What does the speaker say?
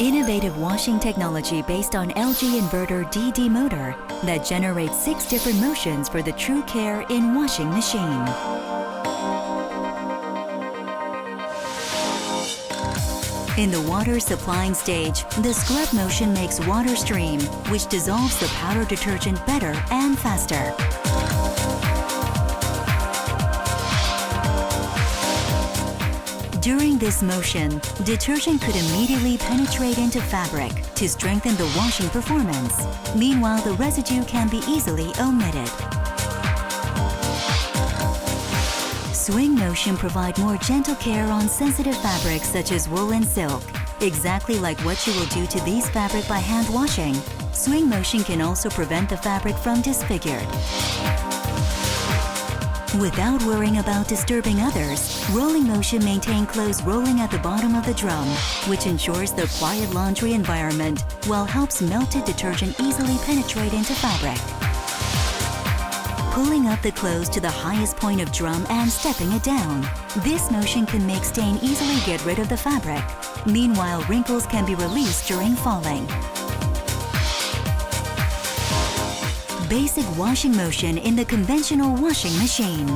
Innovative washing technology based on LG inverter DD motor that generates 6 different motions for the true care in washing machine. In the water supplying stage, the scrub motion makes water stream, which dissolves the powder detergent better and faster. During this motion, detergent could immediately penetrate into fabric to strengthen the washing performance. Meanwhile, the residue can be easily omitted. Swing motion provide more gentle care on sensitive fabrics such as wool and silk. Exactly like what you will do to these fabric by hand washing, swing motion can also prevent the fabric from disfigured. Without worrying about disturbing others, rolling motion maintains clothes rolling at the bottom of the drum, which ensures the quiet laundry environment, while helps melted detergent easily penetrate into fabric. Pulling up the clothes to the highest point of drum and stepping it down. This motion can make stain easily get rid of the fabric. Meanwhile, wrinkles can be released during falling. Basic washing motion in the conventional washing machine.